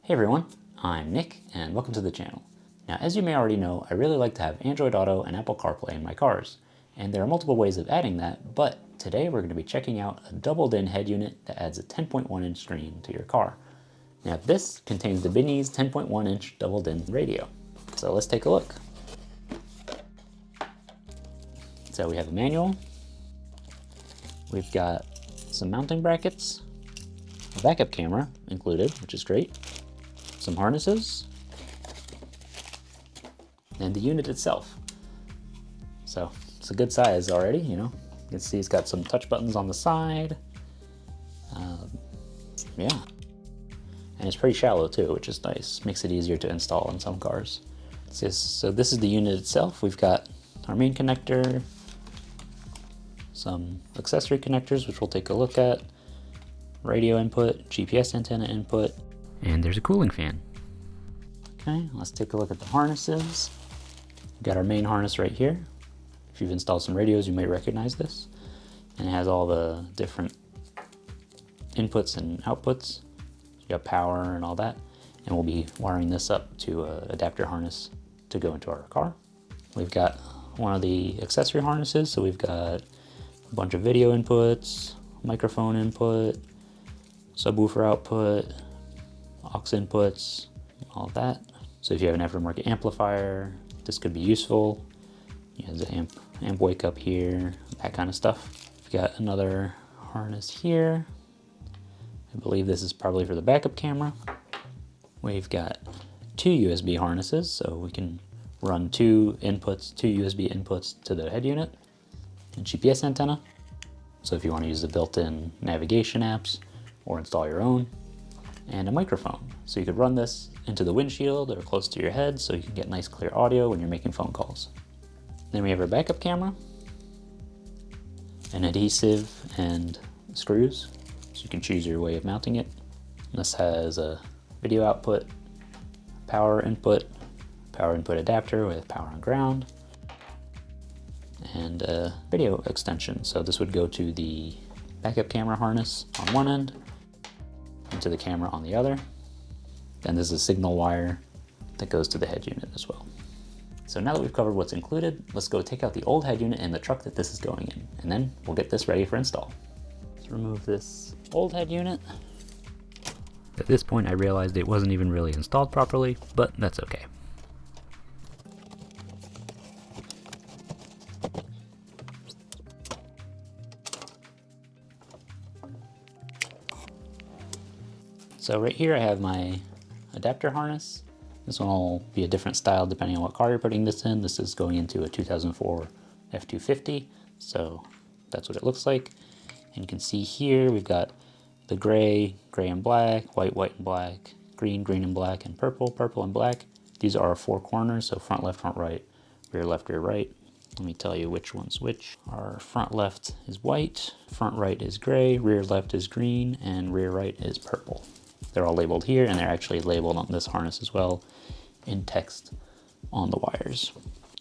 Hey everyone, I'm Nick and welcome to the channel. Now as you may already know, I really like to have Android Auto and Apple CarPlay in my cars. And there are multiple ways of adding that, but today we're going to be checking out a doubled-in head unit that adds a 10.1-inch screen to your car. Now this contains the BINIZE 10.1-inch doubled-in radio. So let's take a look. So we have a manual, we've got some mounting brackets, a backup camera included, which is great, some harnesses, and the unit itself. So it's a good size already, you know. You can see it's got some touch buttons on the side. Yeah, and it's pretty shallow too, which is nice. Makes it easier to install in some cars. So this is the unit itself. We've got our main connector, some accessory connectors, which we'll take a look at, radio input, GPS antenna input, and there's a cooling fan. Okay, let's take a look at the harnesses. We've got our main harness right here. If you've installed some radios, you may recognize this. And it has all the different inputs and outputs. You got power and all that. And we'll be wiring this up to an adapter harness to go into our car. We've got one of the accessory harnesses. So we've got a bunch of video inputs, microphone input, subwoofer output, aux inputs, all of that. So if you have an aftermarket amplifier, this could be useful. There's an amp wake up here, that kind of stuff. We've got another harness here. I believe this is probably for the backup camera. We've got two USB harnesses, so we can run two USB inputs to the head unit, and GPS antenna. So if you want to use the built-in navigation apps or install your own, and a microphone. So you could run this into the windshield or close to your head so you can get nice clear audio when you're making phone calls. Then we have our backup camera, an adhesive and screws, so you can choose your way of mounting it. This has a video output, power input adapter with power and ground, and a video extension. So this would go to the backup camera harness on one end, and to the camera on the other. Then there's a signal wire that goes to the head unit as well. So now that we've covered what's included, let's go take out the old head unit and the truck that this is going in, and then we'll get this ready for install. Let's remove this old head unit. At this point I realized it wasn't even really installed properly, but that's okay. So right here I have my adapter harness. This one will be a different style depending on what car you're putting this in. This is going into a 2004 F250, so that's what it looks like. And you can see here we've got the gray and black, white and black, green and black, and purple and black. These are our four corners, so front, left, front, right, rear, left, rear, right. Let me tell you which one's which. Our front left is white, front right is gray, rear left is green, and rear right is purple. They're all labeled here, and they're actually labeled on this harness as well in text on the wires.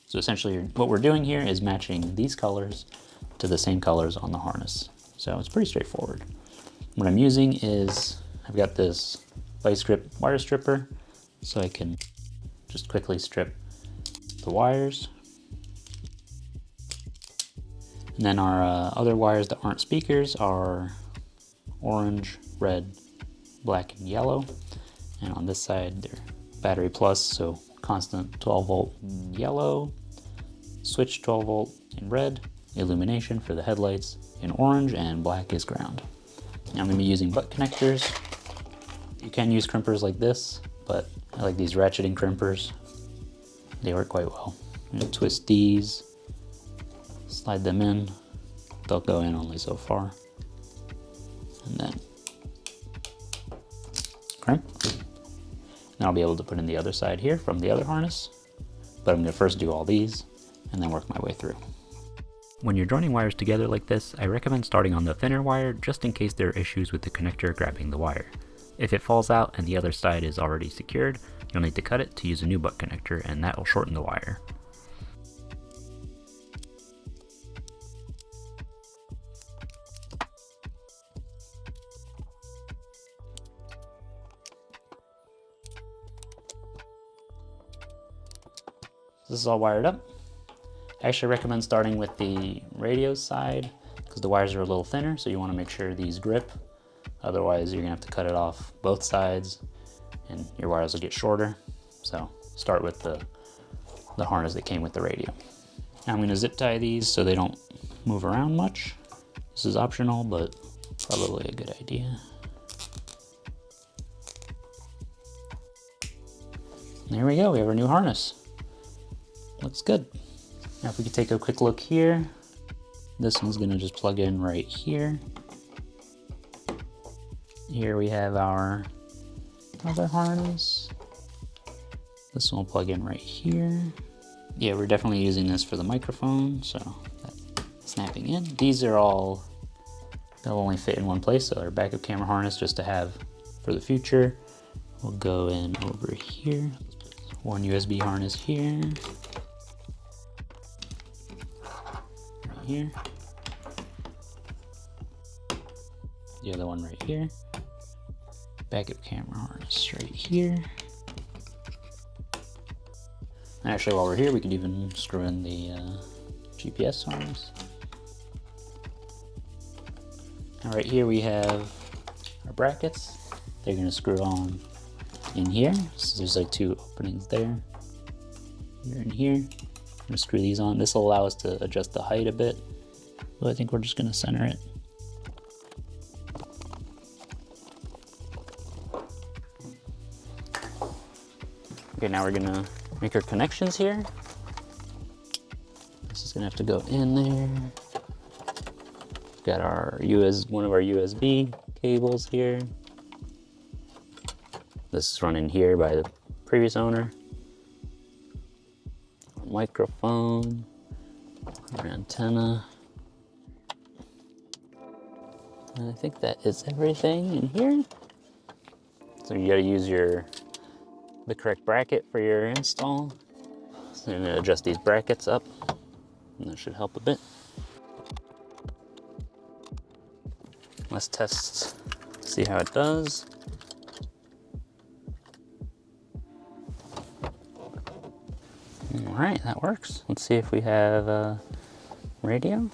So essentially what we're doing here is matching these colors to the same colors on the harness. So it's pretty straightforward. What I'm using is, I've got this vice grip wire stripper, so I can just quickly strip the wires. And then our other wires that aren't speakers are orange, red, black, and yellow. And on this side they're battery plus, so constant 12 volt in yellow, switch 12 volt in red, illumination for the headlights in orange, and black is ground. Now I'm going to be using butt connectors. You can use crimpers like this, but I like these ratcheting crimpers. They work quite well. I'm going to twist these, slide them in. They'll go in only so far. And then crimp. Now I'll be able to put in the other side here from the other harness, but I'm going to first do all these and then work my way through. When you're joining wires together like this, I recommend starting on the thinner wire just in case there are issues with the connector grabbing the wire. If it falls out and the other side is already secured, you'll need to cut it to use a new butt connector, and that will shorten the wire. This is all wired up. I actually recommend starting with the radio side because the wires are a little thinner, so you want to make sure these grip. Otherwise, you're gonna have to cut it off both sides and your wires will get shorter. So start with the harness that came with the radio. Now I'm gonna zip tie these so they don't move around much. This is optional, but probably a good idea. There we go, we have our new harness. Looks good. Now if we could take a quick look here, this one's gonna just plug in right here. Here we have our other harness. This one will plug in right here. Yeah, we're definitely using this for the microphone, so that's snapping in. These are all, they'll only fit in one place, so our backup camera harness just to have for the future. We'll go in over here. One USB harness here. Right here. The other one right here. Backup camera harness right here. Actually, while we're here, we could even screw in the GPS harness. And right here we have our brackets. They're going to screw on in here. So there's like two openings there. Here and here. I'm going to screw these on. This will allow us to adjust the height a bit. But I think we're just going to center it. Okay, now we're going to make our connections here. This is going to have to go in there. Got our one of our USB cables here. This is running here by the previous owner. Microphone, our antenna. And I think that is everything in here. So you gotta use the correct bracket for your install. So I'm gonna adjust these brackets up, and that should help a bit. Let's test, see how it does. All right, that works. Let's see if we have a radio.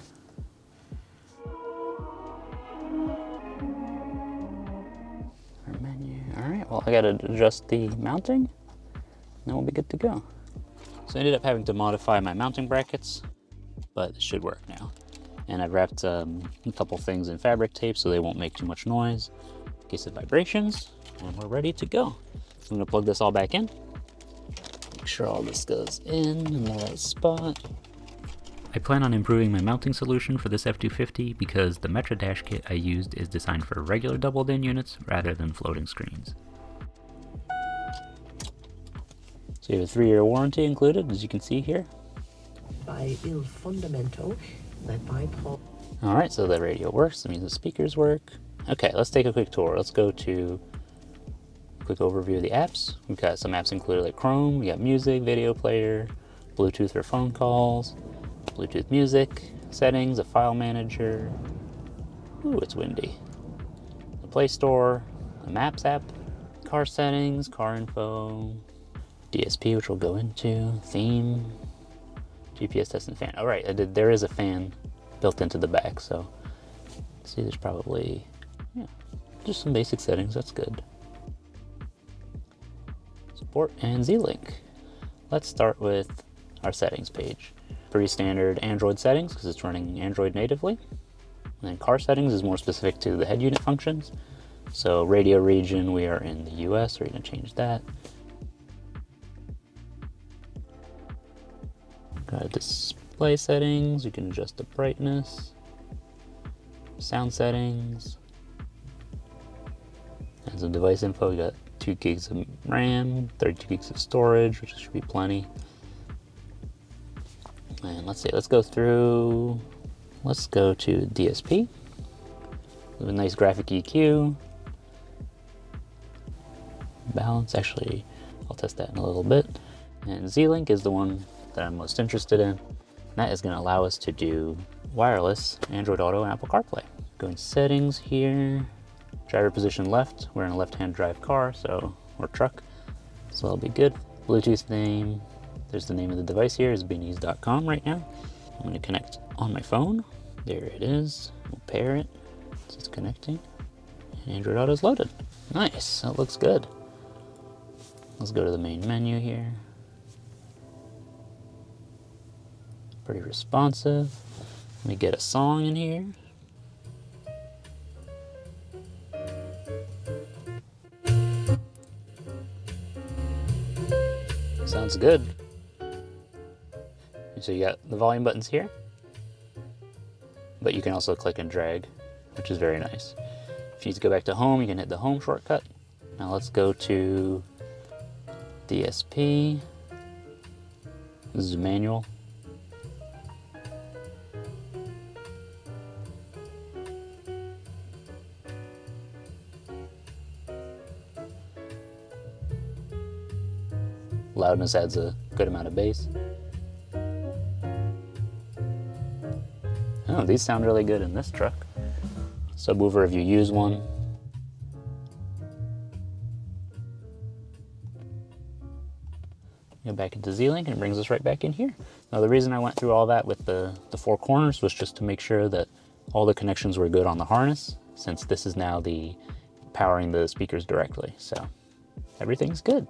Our menu. All right, well, I gotta adjust the mounting, then we'll be good to go. So I ended up having to modify my mounting brackets, but it should work now. And I've wrapped a couple things in fabric tape so they won't make too much noise in case of vibrations, and we're ready to go. So I'm gonna plug this all back in. Make sure all this goes in the right spot. I plan on improving my mounting solution for this F250 because the Metra dash kit I used is designed for regular doubled-in units rather than floating screens. So you have a 3-year warranty included, as you can see here. By Il Fundamento, led by Paul. All right, so the radio works. That means the speakers work. Okay, let's take a quick tour. Let's go to a quick overview of the apps. We've got some apps included like Chrome. We got music, video player, Bluetooth for phone calls, Bluetooth music, settings, a file manager. Ooh, it's windy. The Play Store, a Maps app, car settings, car info, DSP, which we'll go into, theme, GPS test and fan. All right, there is a fan built into the back, so see, there's probably, yeah, just some basic settings. That's good. Support and Z-Link. Let's start with our settings page. Pretty standard Android settings because it's running Android natively. And then car settings is more specific to the head unit functions. So radio region, we are in the US, so we're going to change that. Got display settings, you can adjust the brightness, sound settings, and some device info. We got 2 gigs of RAM, 32 gigs of storage, which should be plenty. And let's see, let's go to DSP. We have a nice graphic EQ. Balance, actually, I'll test that in a little bit. And Z-Link is the one that I'm most interested in. And that is going to allow us to do wireless Android Auto and Apple CarPlay. Going settings here, driver position left. We're in a left-hand drive car, so or truck, so that'll be good. Bluetooth name, There's the name of the device here, is BINIZE.com right now. I'm going to connect on my phone. There it is. We'll pair it. It's connecting. And Android Auto is loaded. Nice, that looks good. Let's go to the main menu here. Pretty responsive. Let me get a song in here. Sounds good. So you got the volume buttons here, but you can also click and drag, which is very nice. If you need to go back to home, you can hit the home shortcut. Now let's go to DSP. This is a manual. Loudness adds a good amount of bass. Oh, these sound really good in this truck. Subwoofer if you use one. Go back into Z-Link and it brings us right back in here. Now the reason I went through all that with the four corners was just to make sure that all the connections were good on the harness, since this is now the powering the speakers directly. So everything's good.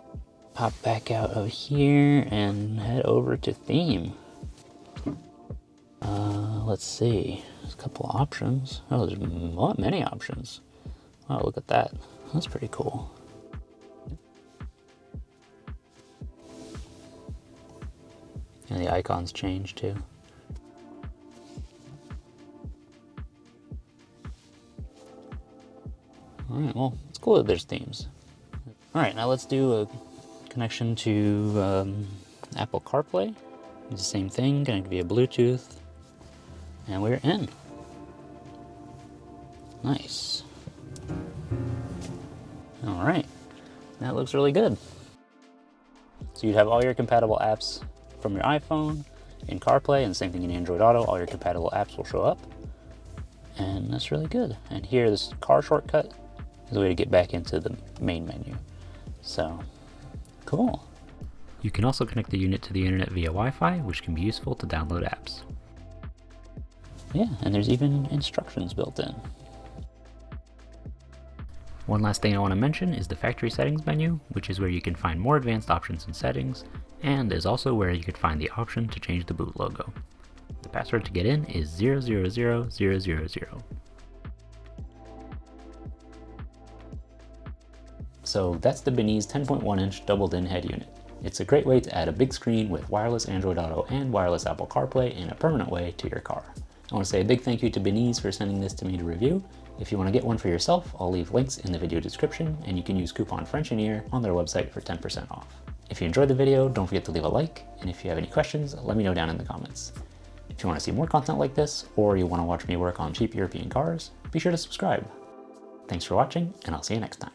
Pop back out of here and head over to theme. Let's see, there's a couple of options. Oh, there's many options. Oh, look at that. That's pretty cool. And the icons change too. All right, well, it's cool that there's themes. All right, now let's do a connection to Apple CarPlay. It's the same thing, connect via Bluetooth. And we're in. Nice. All right, that looks really good. So you'd have all your compatible apps from your iPhone in CarPlay, and the same thing in Android Auto. All your compatible apps will show up, and that's really good. And here, this car shortcut is a way to get back into the main menu. So, cool. You can also connect the unit to the internet via Wi-Fi, which can be useful to download apps. Yeah, and there's even instructions built in. One last thing I want to mention is the factory settings menu, which is where you can find more advanced options and settings, and is also where you can find the option to change the boot logo. The password to get in is 000000. So that's the BINIZE 10.1-inch doubled-in head unit. It's a great way to add a big screen with wireless Android Auto and wireless Apple CarPlay in a permanent way to your car. I want to say a big thank you to BINIZE for sending this to me to review. If you want to get one for yourself, I'll leave links in the video description, and you can use coupon FrenchInEar on their website for 10% off. If you enjoyed the video, don't forget to leave a like, and if you have any questions, let me know down in the comments. If you want to see more content like this, or you want to watch me work on cheap European cars, be sure to subscribe. Thanks for watching, and I'll see you next time.